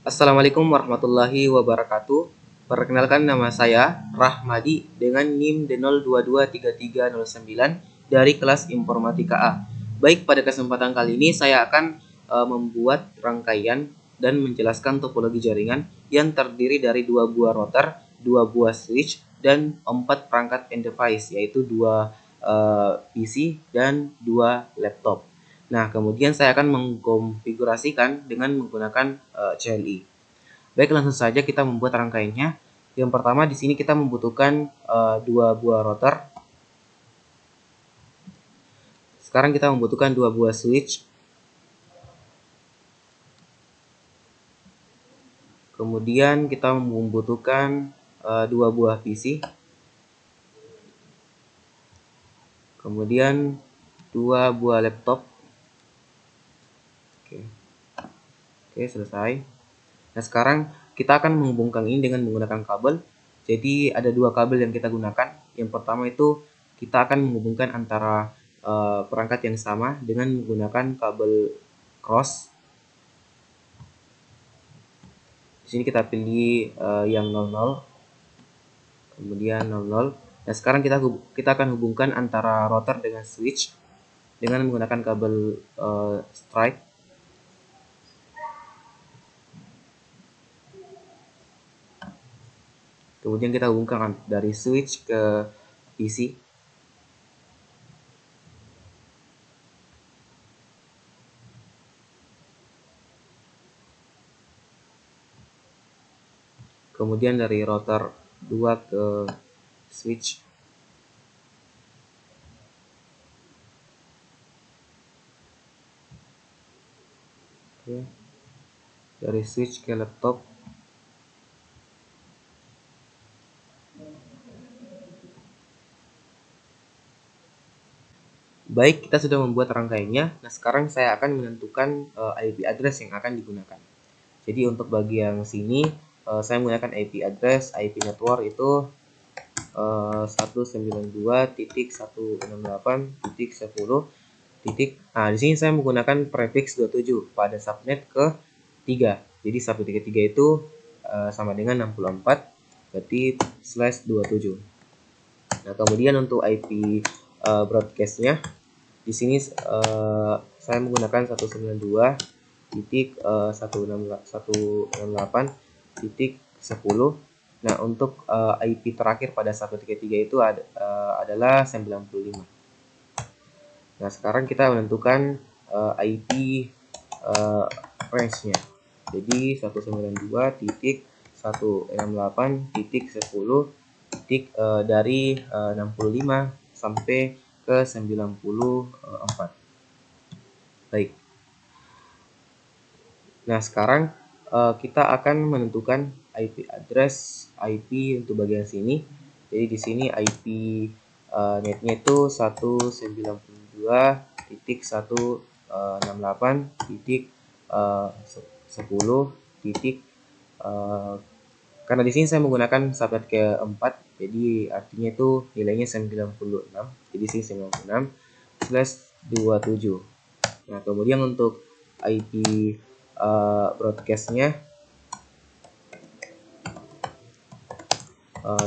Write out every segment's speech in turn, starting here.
Assalamualaikum warahmatullahi wabarakatuh. Perkenalkan, nama saya Rahmadi dengan NIM D022339 dari kelas Informatika A. Baik, pada kesempatan kali ini saya akan membuat rangkaian dan menjelaskan topologi jaringan yang terdiri dari 2 buah router, 2 buah switch, dan 4 perangkat end device, yaitu 2 PC dan 2 laptop. Nah, kemudian saya akan mengkonfigurasikan dengan menggunakan CLI. Baik, langsung saja kita membuat rangkaiannya. Yang pertama, di sini kita membutuhkan 2 buah router. Sekarang kita membutuhkan 2 buah switch. Kemudian kita membutuhkan 2 buah PC. Kemudian 2 buah laptop. Oke, selesai. Nah, sekarang kita akan menghubungkan ini dengan menggunakan kabel. Jadi ada 2 kabel yang kita gunakan. Yang pertama itu kita akan menghubungkan antara perangkat yang sama dengan menggunakan kabel cross. Di sini kita pilih yang 00, kemudian 00. Nah, sekarang kita akan hubungkan antara router dengan switch dengan menggunakan kabel strike. Kemudian kita hubungkan dari switch ke PC. Kemudian dari router 2 ke switch. Oke. Dari switch ke laptop. Baik, kita sudah membuat rangkaiannya. Nah, sekarang saya akan menentukan IP address yang akan digunakan. Jadi untuk bagian sini saya menggunakan IP address, IP network itu 192.168.10. Nah, di sini saya menggunakan prefix 27 pada subnet ke 3. Jadi subnet ketiga itu sama dengan 64, berarti /27. Nah, kemudian untuk IP broadcastnya di sini saya menggunakan 192.168.10. Nah, untuk IP terakhir pada 133 itu adalah 95. Nah, sekarang kita menentukan IP range-nya. Jadi 192.168.10 dari 65 sampai ke 94. Baik. Nah, sekarang kita akan menentukan IP address IP untuk bagian sini. Jadi di sini IP netnya itu 192.168.10. Karena di sini saya menggunakan subnet ke-4, jadi artinya itu nilainya 96. Jadi sini 96/27. Nah, kemudian untuk IP broadcastnya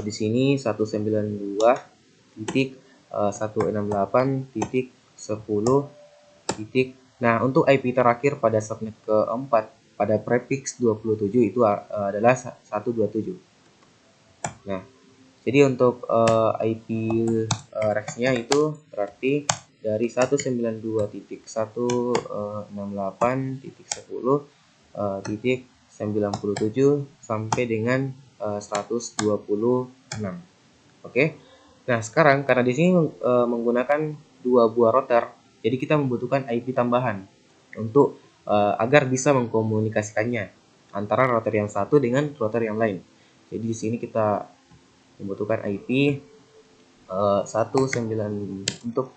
di sini 192.168.10. Nah, untuk IP terakhir pada subnet ke-4 pada prefix 27 itu adalah 127. Nah, jadi untuk IP range-nya itu berarti dari 192.168.10.97 sampai dengan 126. Oke. Nah, sekarang karena di sini menggunakan 2 buah router, jadi kita membutuhkan IP tambahan untuk agar bisa mengkomunikasikannya antara router yang satu dengan router yang lain. Jadi di sini kita membutuhkan IP 19 untuk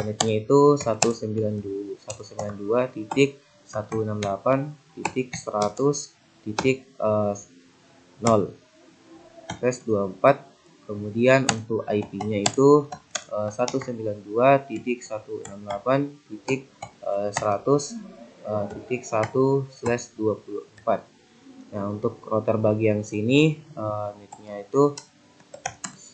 netnya itu 192.168.100.0/24. Kemudian untuk IP-nya itu 192.168.100.1/24. Nah, untuk router bagian sini NIC-nya itu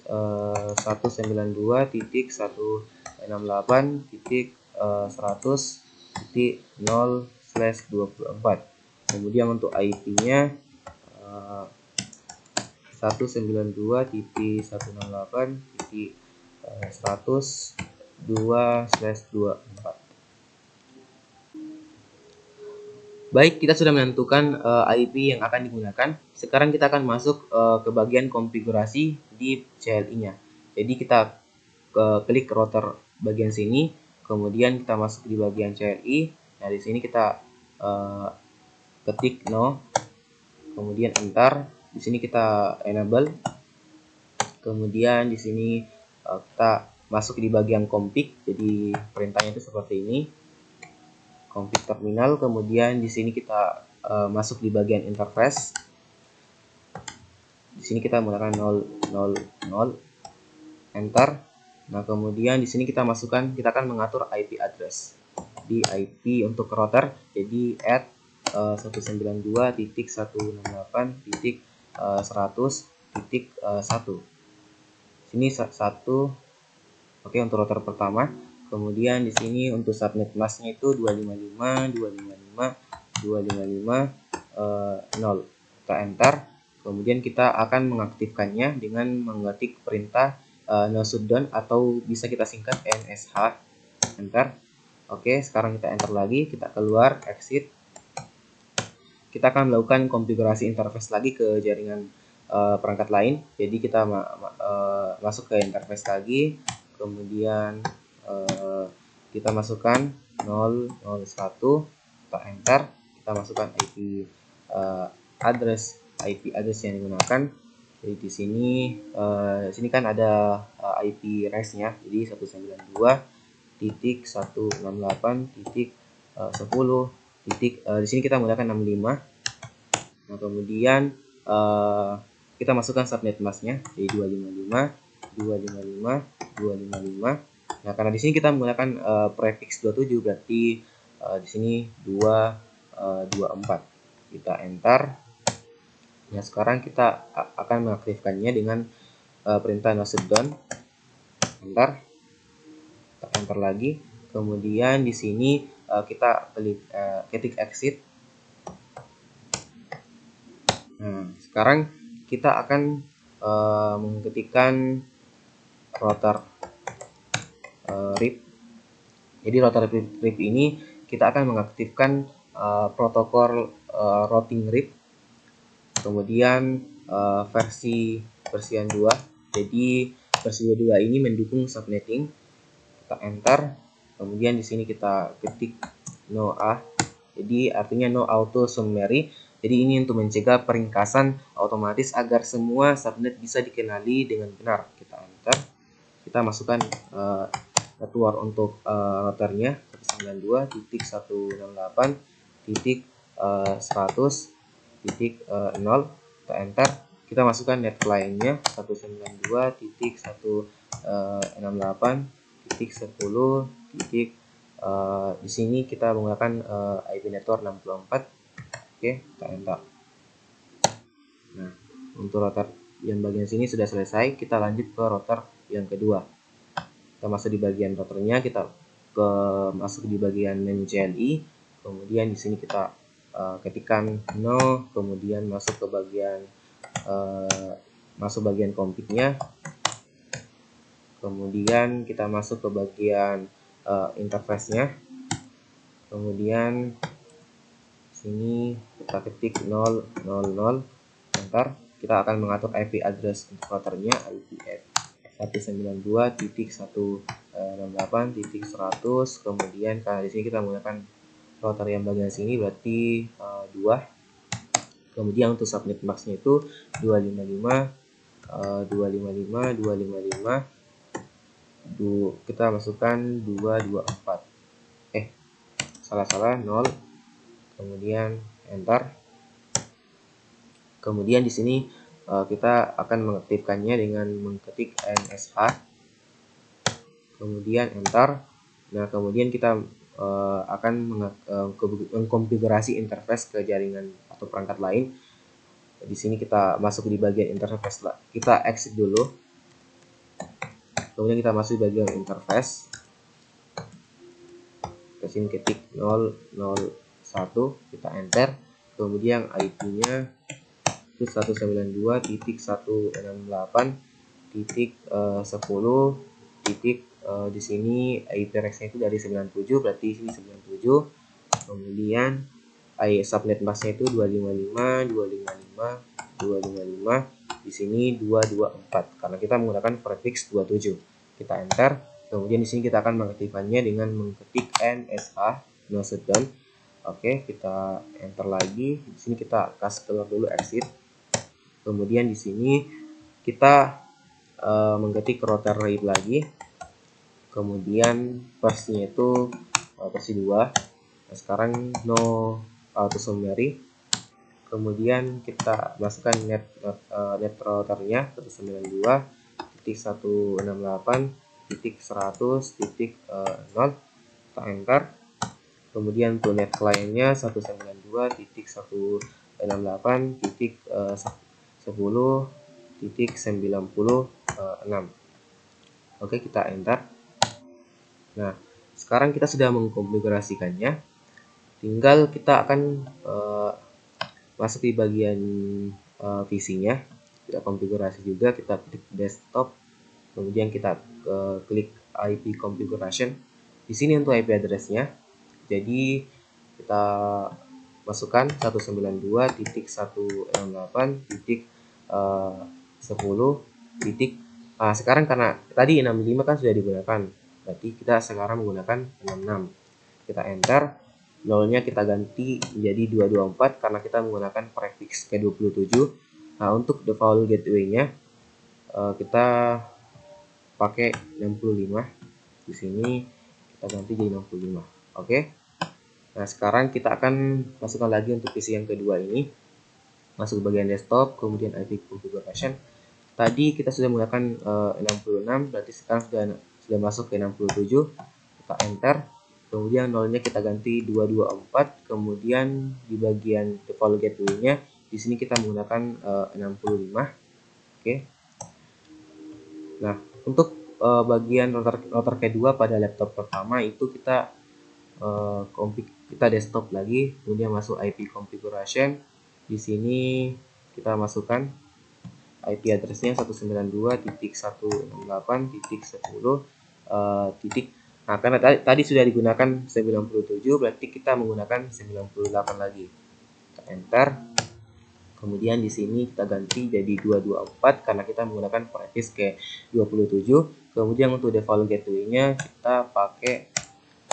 192.168.100.0/24. Kemudian untuk IP-nya 192.168.100.2/24. Baik, kita sudah menentukan IP yang akan digunakan. Sekarang kita akan masuk ke bagian konfigurasi di CLI-nya. Jadi kita klik router bagian sini, kemudian kita masuk di bagian CLI. Nah, di sini kita ketik no, kemudian enter. Di sini kita enable. Kemudian di sini kita masuk di bagian config. Jadi perintahnya itu seperti ini. Config terminal, kemudian di sini kita masuk di bagian interface. Di sini kita menggunakan 000, enter. Nah, kemudian di sini kita akan mengatur IP address di IP untuk router. Jadi add 192.168.100.1. Sini satu. Oke, untuk router pertama. Kemudian di sini untuk subnet masknya itu 255.255.255.0. Kita enter. Kemudian kita akan mengaktifkannya dengan mengetik perintah no shutdown atau bisa kita singkat NSH. Enter. Oke, sekarang kita enter lagi, kita keluar, exit. Kita akan melakukan konfigurasi interface lagi ke jaringan perangkat lain. Jadi kita masuk ke interface lagi. Kemudian kita masukkan 001, kita enter, kita masukkan IP address yang digunakan. Jadi di sini kan ada IP range-nya, jadi 192.168.10. Di sini kita menggunakan 65. Nah, kemudian kita masukkan subnet masknya, jadi 255.255.255. Nah, karena di sini kita menggunakan prefix 27, berarti di sini 224. Kita enter. Nah, sekarang kita akan mengaktifkannya dengan perintah no shutdown. Enter. Kita enter lagi. Kemudian di sini kita ketik exit. Nah, sekarang kita akan mengetikkan router RIP. Jadi router RIP ini kita akan mengaktifkan protokol routing RIP. Kemudian versi 2. Jadi versi 2 ini mendukung subnetting. Kita enter. Kemudian di sini kita ketik no A. Jadi artinya no auto summary. Jadi ini untuk mencegah peringkasan otomatis agar semua subnet bisa dikenali dengan benar. Kita enter. Kita masukkan network untuk routernya 192.168.100.0. Kita enter. Kita masukkan net client-nya 192.168.10. Di sini kita menggunakan IP network 64. Oke, kita enter. Nah, untuk router yang bagian sini sudah selesai. Kita lanjut ke router yang kedua. Kita masuk di bagian routernya, kita masuk di bagian menu CLI. Kemudian di sini kita ketikkan no, kemudian masuk ke bagian config-nya. Kemudian kita masuk ke bagian interface-nya. Kemudian sini kita ketik 000, enter. Kita akan mengatur IP address untuk routernya, IP 192.168.100. Kemudian karena di sini kita menggunakan router yang bagian sini, berarti 2. Kemudian untuk subnet masknya itu 255. Kita masukkan 224. Salah 0. Kemudian enter. Kemudian di sini kita akan mengaktifkannya dengan mengetik NSH. Kemudian enter. Nah, kemudian kita akan mengkonfigurasi interface ke jaringan atau perangkat lain. Di sini kita masuk di bagian interface lah. Kita exit dulu. Kemudian kita masuk di bagian interface. Ke sini ketik 001, kita enter. Kemudian IP-nya itu 192.168.10 di sini IP address-nya itu dari 97, berarti di sini 97. Kemudian subnet mask-nya itu 255, di sini 224 karena kita menggunakan prefix 27. Kita enter. Kemudian di sini kita akan mengaktifkannya dengan mengetik NSH no shutdown. Oke, kita enter lagi. Di sini kita kasih keluar dulu exit. Kemudian di sini kita mengketik router RAID lagi. Kemudian versinya itu versi 2. Nah, sekarang no auto summary. Kemudian kita masukkan net routernya 192.168.100.0. Kita enter. Kemudian untuk net client-nya 192.168.10.90.96. Oke, kita enter. Nah, sekarang kita sudah mengkonfigurasikannya. Tinggal kita akan masuk di bagian PC-nya. Kita konfigurasi juga, kita klik desktop. Kemudian kita klik IP configuration. Di sini untuk IP address-nya. Jadi kita masukkan 192.168.10. Nah, sekarang karena tadi 65 kan sudah digunakan, berarti kita sekarang menggunakan 66. Kita enter, nolnya kita ganti menjadi 224 karena kita menggunakan prefix ke 27. Nah, untuk default gateway-nya kita pakai 65. Di sini kita ganti jadi 65. Oke. Nah, sekarang kita akan masukkan lagi untuk PC yang kedua ini. Masuk ke bagian desktop, kemudian IP configuration. Tadi kita sudah menggunakan 66, berarti sekarang sudah masuk ke 67. Kita enter. Kemudian nolnya kita ganti 224. Kemudian di bagian default gateway-nya di sini kita menggunakan 65. Oke. Nah, untuk bagian router kedua pada laptop pertama itu kita desktop lagi, kemudian masuk IP configuration. Di sini kita masukkan IP address-nya 192.168.10. Nah, karena tadi sudah digunakan 97, berarti kita menggunakan 98 lagi. Kita enter. Kemudian di sini kita ganti jadi 224 karena kita menggunakan prefix ke 27. Kemudian untuk default gateway-nya kita pakai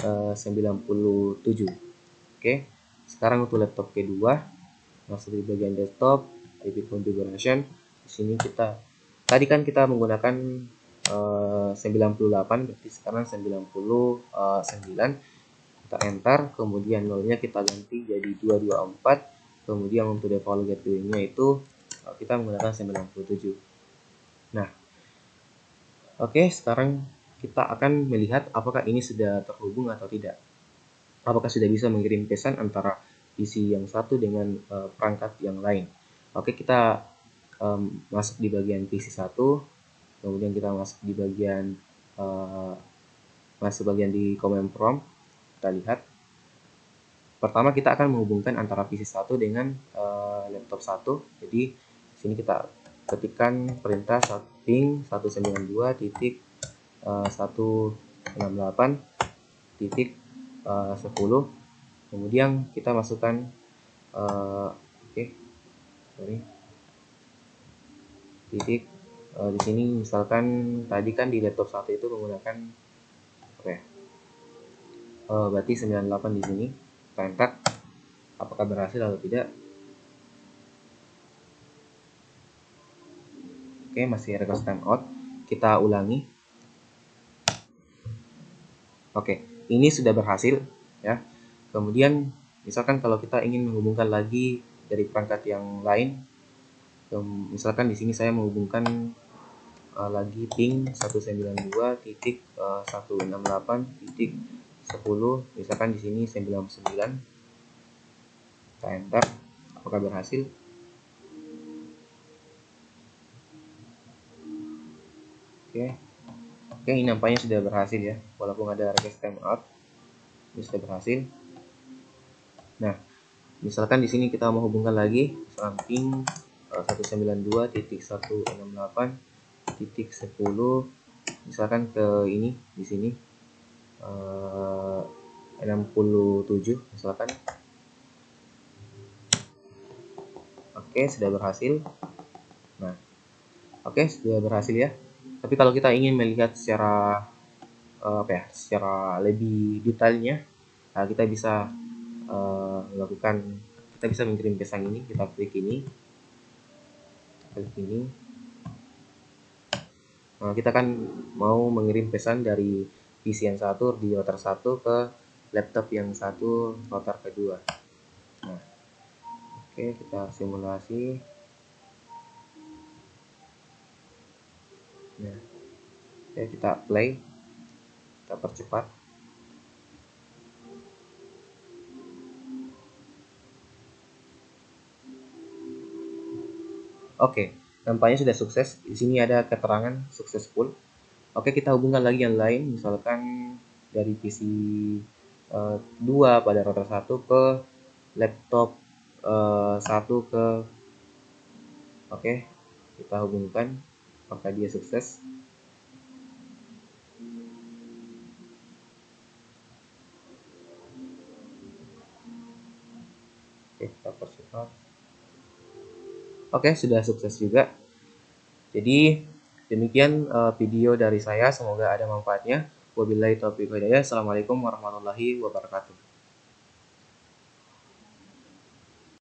97. Oke. Sekarang untuk laptop kedua, masuk di bagian desktop, IP configuration. Di sini tadi kan kita menggunakan 98, berarti sekarang 99. Kita enter, kemudian nolnya kita ganti jadi 224. Kemudian untuk default gateway-nya itu kita menggunakan 97. Nah, oke, sekarang kita akan melihat apakah ini sudah terhubung atau tidak. Apakah sudah bisa mengirim pesan antara PC yang satu dengan perangkat yang lain. Oke, kita masuk di bagian PC 1. Kemudian kita masuk di bagian di command prompt. Kita lihat. Pertama kita akan menghubungkan antara PC 1 dengan laptop 1. Jadi di sini kita ketikkan perintah ping 192.168.10. Kemudian kita masukkan titik di sini misalkan tadi kan di laptop 1 itu menggunakan berarti 98 di sini. Kita enter. Apakah berhasil atau tidak? Oke, masih request timeout. Kita ulangi. Oke, ini sudah berhasil ya. Kemudian misalkan kalau kita ingin menghubungkan lagi dari perangkat yang lain, misalkan di sini saya menghubungkan lagi ping 192.168.10, misalkan di sini 99. Kita enter. Apakah berhasil? Oke, ini nampaknya sudah berhasil ya, walaupun ada request timeout, ini sudah berhasil. Nah, misalkan di sini kita mau hubungkan lagi samping 192.168.10, misalkan ke ini di sini 67 misalkan. Oke, sudah berhasil. Nah, oke, sudah berhasil ya. Tapi kalau kita ingin melihat secara secara lebih detailnya, kita bisa kita bisa mengirim pesan ini. Kita klik ini. Nah, kita kan mau mengirim pesan dari PC yang satu di router 1 ke laptop yang satu router kedua. Nah, oke, kita simulasi. Nah, oke, kita play, kita percepat. Oke, nampaknya sudah sukses. Di sini ada keterangan successful. Oke, kita hubungkan lagi yang lain, misalkan dari PC 2 pada router 1 ke laptop 1 ke. Oke, kita hubungkan, apakah dia sukses. Oke, kita percepat. Oke, sudah sukses juga. Jadi demikian video dari saya, semoga ada manfaatnya. Wabillahi taufiq wal hidayah. Assalamualaikum warahmatullahi wabarakatuh.